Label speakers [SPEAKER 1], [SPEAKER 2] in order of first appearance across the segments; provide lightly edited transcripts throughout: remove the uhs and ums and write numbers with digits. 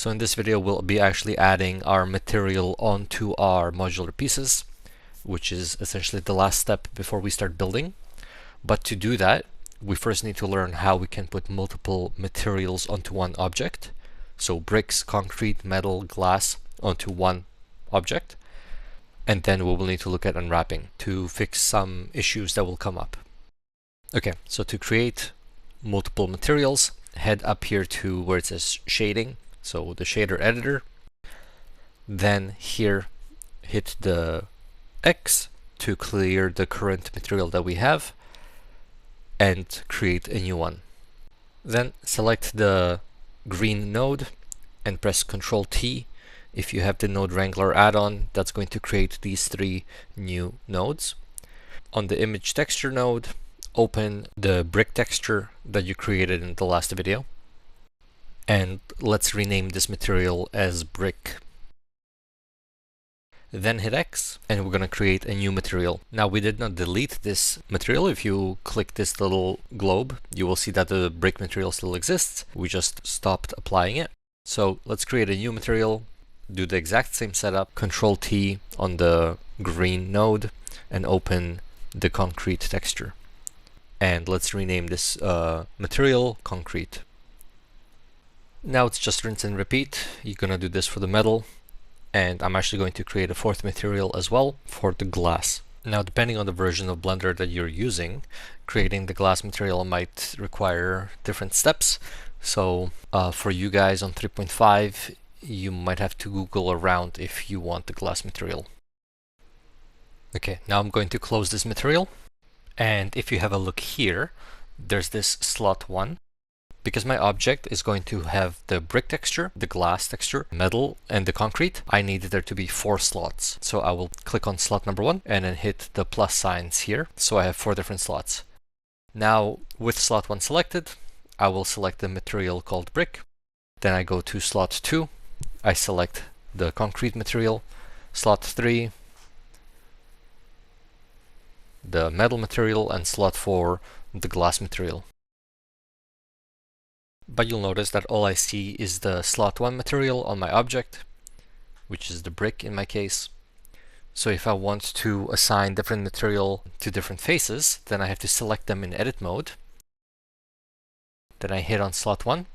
[SPEAKER 1] So in this video, we'll be actually adding our material onto our modular pieces, which is essentially the last step before we start building. But to do that, we first need to learn how we can put multiple materials onto one object. So bricks, concrete, metal, glass onto one object. And then we will need to look at unwrapping to fix some issues that will come up. Okay, so to create multiple materials, head up here to where it says shading, so the shader editor. Then here, hit the X to clear the current material that we have and create a new one. Then select the green node and press Ctrl T. If you have the Node Wrangler add-on, that's going to create these three new nodes. On the image texture node, open the brick texture that you created in the last video. And let's rename this material as brick. Then hit X, and we're going to create a new material. Now, we did not delete this material. If you click this little globe, you will see that the brick material still exists. We just stopped applying it. So let's create a new material. Do the exact same setup, Ctrl T on the green node and open the concrete texture. And let's rename this material concrete. Now it's just rinse and repeat. You're gonna do this for the metal, and I'm actually going to create a fourth material as well for the glass. Now, depending on the version of Blender that you're using, creating the glass material might require different steps. So for you guys on 3.5, you might have to Google around if you want the glass material. Okay, now I'm going to close this material. And if you have a look here, there's this slot 1. Because my object is going to have the brick texture, the glass texture, metal, and the concrete, I need there to be 4 slots. So I will click on slot number 1 and then hit the plus signs here. So I have 4 different slots. Now, with slot 1 selected, I will select the material called brick. Then I go to slot 2. I select the concrete material, slot 3, the metal material, and slot 4, the glass material. But you'll notice that all I see is the slot 1 material on my object, which is the brick in my case. So if I want to assign different material to different faces, then I have to select them in edit mode. Then I hit on slot 1,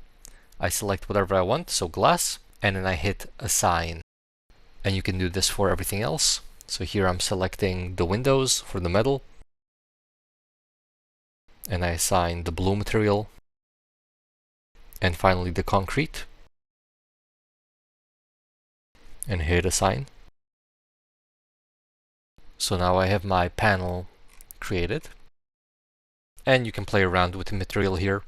[SPEAKER 1] I select whatever I want, so glass, and then I hit assign. And you can do this for everything else. So here I'm selecting the windows for the metal, and I assign the blue material, and finally the concrete, and hit assign. So now I have my panel created, and you can play around with the material here.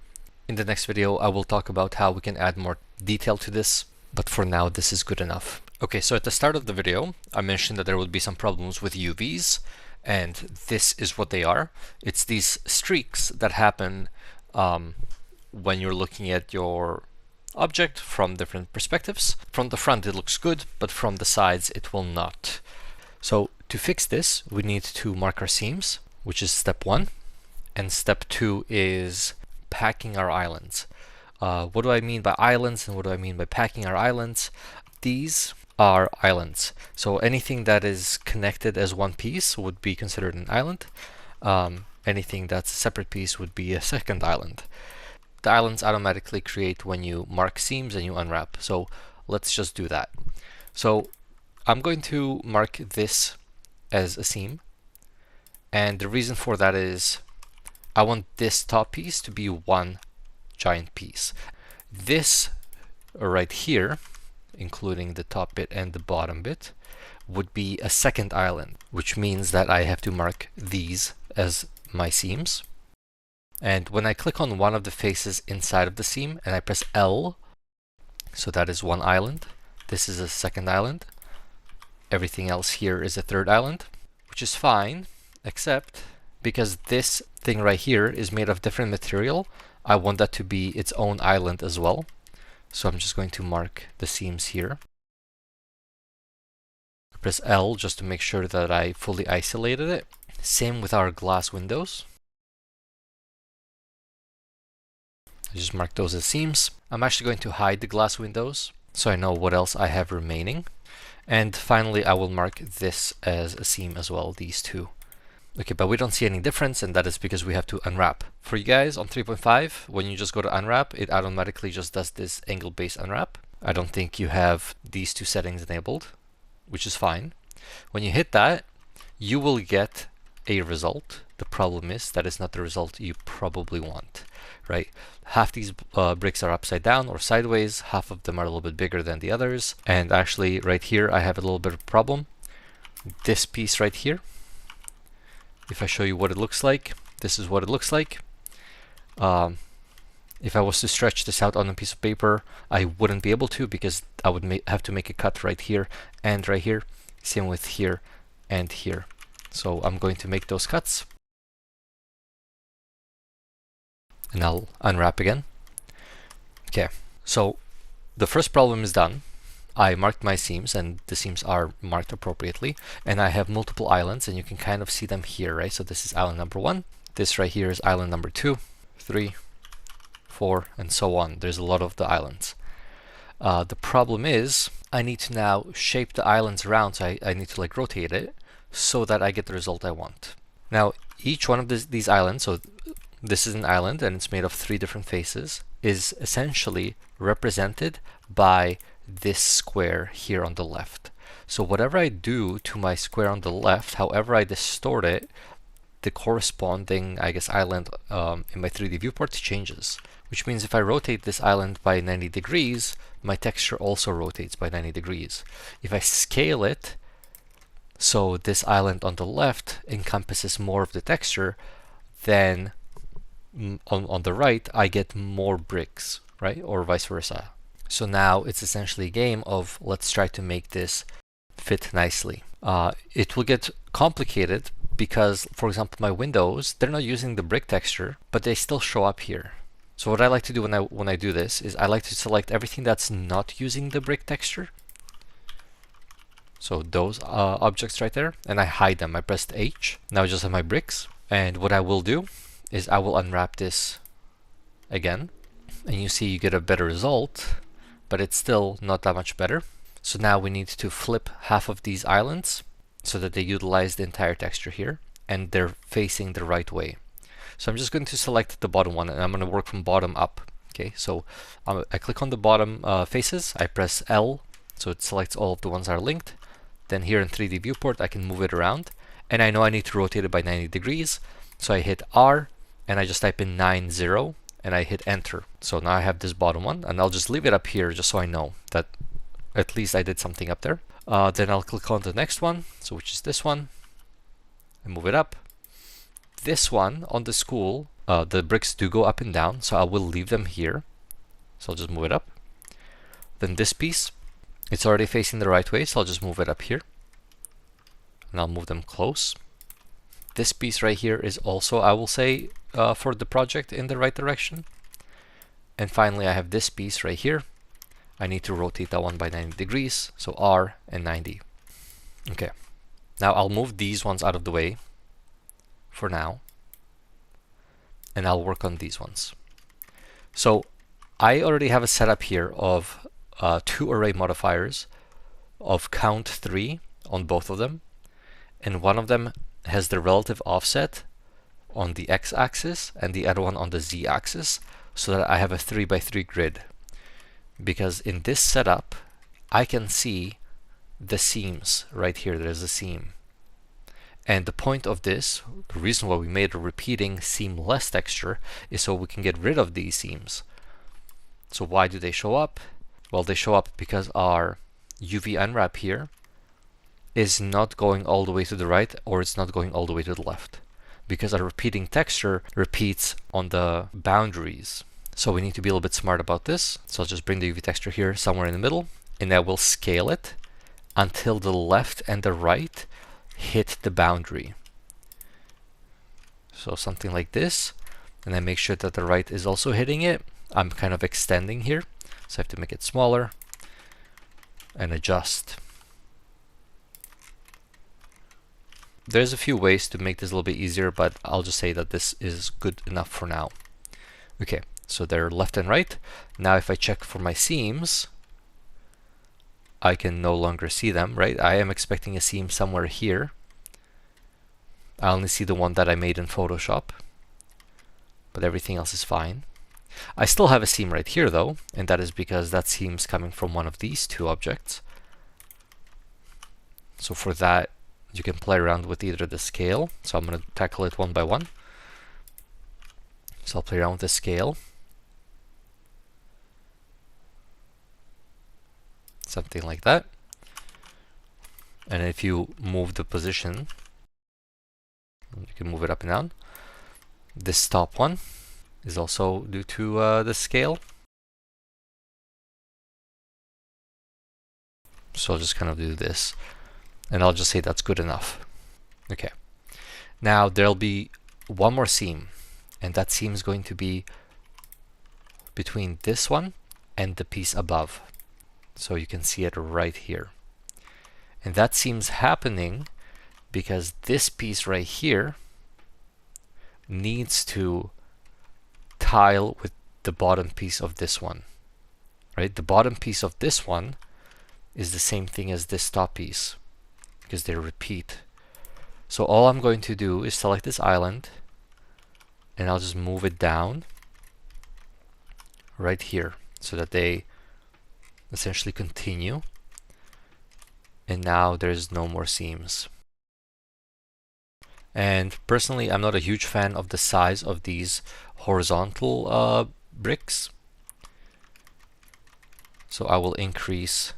[SPEAKER 1] In the next video, I will talk about how we can add more detail to this. But for now, this is good enough. Okay, so at the start of the video, I mentioned that there would be some problems with UVs, and this is what they are. It's these streaks that happen when you're looking at your object from different perspectives. From the front, it looks good, but from the sides, it will not. So to fix this, we need to mark our seams, which is step 1. And step 2 is packing our islands. What do I mean by islands and what do I mean by packing our islands? These are islands. So anything that is connected as one piece would be considered an island. Anything that's a separate piece would be a second island. The islands automatically create when you mark seams and you unwrap. So let's just do that. So I'm going to mark this as a seam. And the reason for that is I want this top piece to be one giant piece. This right here, including the top bit and the bottom bit, would be a second island, which means that I have to mark these as my seams. And when I click on one of the faces inside of the seam and I press L, so that is one island, this is a second island, everything else here is a third island, which is fine, except because this thing right here is made of different material, I want that to be its own island as well. So I'm just going to mark the seams here. Press L just to make sure that I fully isolated it. Same with our glass windows. I just mark those as seams. I'm actually going to hide the glass windows so I know what else I have remaining. And finally, I will mark this as a seam as well, these two. Okay, but we don't see any difference, and that is because we have to unwrap. For you guys on 3.5, when you just go to unwrap, it automatically just does this angle-based unwrap. I don't think you have these two settings enabled, which is fine. When you hit that, you will get a result. The problem is that is not the result you probably want, right? Half these bricks are upside down or sideways, half of them are a little bit bigger than the others, and actually right here I have a little bit of a problem. This piece right here, if I show you what it looks like, this is what it looks like. If I was to stretch this out on a piece of paper, I wouldn't be able to, because I would have to make a cut right here and right here. Same with here and here. So I'm going to make those cuts. And I'll unwrap again. Okay, so the first problem is done. I marked my seams, and the seams are marked appropriately, and I have multiple islands, and you can kind of see them here, right? So this is island number 1, this right here is island number 2, 3, 4, and so on. There's a lot of the islands. The problem is I need to now shape the islands around, so I need to like rotate it so that I get the result I want. Now each one of these islands, so this is an island and it's made of 3 different faces, is essentially represented by this square here on the left. So whatever I do to my square on the left, however I distort it, the corresponding, I guess, island in my 3D viewport changes. Which means if I rotate this island by 90 degrees, my texture also rotates by 90 degrees. If I scale it, so this island on the left encompasses more of the texture, then on the right I get more bricks, right? Or vice versa. So now it's essentially a game of let's try to make this fit nicely. It will get complicated because, for example, my windows, they're not using the brick texture, but they still show up here. So what I like to do when I do this is I like to select everything that's not using the brick texture. So those objects right there, and I hide them. I pressed H. Now I just have my bricks. And what I will do is I will unwrap this again. And you see you get a better result, but it's still not that much better. So now we need to flip half of these islands so that they utilize the entire texture here and they're facing the right way. So I'm just going to select the bottom one and I'm going to work from bottom up. Okay, so I click on the bottom faces, I press L, so it selects all of the ones that are linked. Then here in 3D viewport I can move it around, and I know I need to rotate it by 90 degrees, so I hit R and I just type in 90 and I hit enter. So now I have this bottom one, and I'll just leave it up here just so I know that at least I did something up there. Then I'll click on the next one, so which is this one, and move it up. This one on the school, the bricks do go up and down, so I will leave them here. So I'll just move it up. Then this piece, it's already facing the right way, so I'll just move it up here. And I'll move them close. This piece right here is also, I will say, for the project in the right direction. And finally, I have this piece right here. I need to rotate that one by 90 degrees, so R and 90. Okay, now I'll move these ones out of the way for now, and I'll work on these ones. So I already have a setup here of 2 array modifiers of count 3 on both of them, and one of them has the relative offset on the x-axis and the other one on the z-axis, so that I have a 3x3 grid. Because in this setup I can see the seams right here. There's a seam, and the point of this, the reason why we made a repeating seamless texture, is so we can get rid of these seams. So why do they show up? Well, they show up because our UV unwrap here is not going all the way to the right, or it's not going all the way to the left, because our repeating texture repeats on the boundaries. So we need to be a little bit smart about this. So I'll just bring the UV texture here somewhere in the middle, and I will scale it until the left and the right hit the boundary. So something like this, and I make sure that the right is also hitting it. I'm kind of extending here, so I have to make it smaller and adjust. There's a few ways to make this a little bit easier, but I'll just say that this is good enough for now. Okay, so they're left and right. Now if I check for my seams, I can no longer see them, right? I am expecting a seam somewhere here. I only see the one that I made in Photoshop, but everything else is fine. I still have a seam right here though, and that is because that seam's coming from one of these two objects. So for that, you can play around with either the scale. So I'm going to tackle it one by one. So I'll play around with the scale. Something like that. And if you move the position, you can move it up and down. This top one is also due to the scale. So I'll just kind of do this. And I'll just say that's good enough. Okay. Now there'll be one more seam. And that seam is going to be between this one and the piece above. So you can see it right here. And that seam's happening because this piece right here needs to tile with the bottom piece of this one. Right? The bottom piece of this one is the same thing as this top piece because they repeat. So all I'm going to do is select this island and I'll just move it down right here so that they essentially continue. And now there's no more seams. And personally, I'm not a huge fan of the size of these horizontal bricks. So I will increase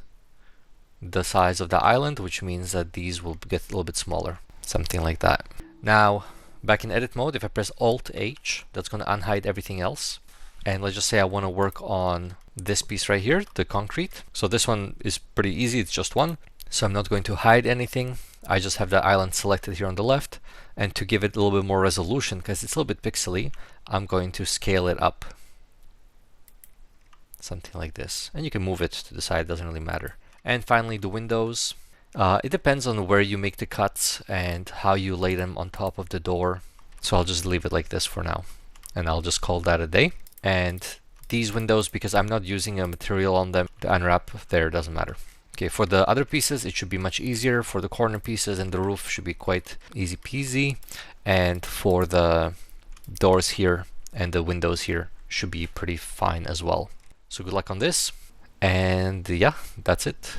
[SPEAKER 1] the size of the island, which means that these will get a little bit smaller. Something like that. Now, back in edit mode, if I press Alt-H, that's going to unhide everything else. And let's just say I want to work on this piece right here, the concrete. So this one is pretty easy, it's just one. So I'm not going to hide anything. I just have the island selected here on the left. And to give it a little bit more resolution, because it's a little bit pixely, I'm going to scale it up. Something like this. And you can move it to the side, it doesn't really matter. And finally, the windows. It depends on where you make the cuts and how you lay them on top of the door. So I'll just leave it like this for now. And I'll just call that a day. And these windows, because I'm not using a material on them, the unwrap there doesn't matter. Okay, for the other pieces, it should be much easier. For the corner pieces and the roof should be quite easy peasy. And for the doors here and the windows here should be pretty fine as well. So good luck on this. And yeah, that's it.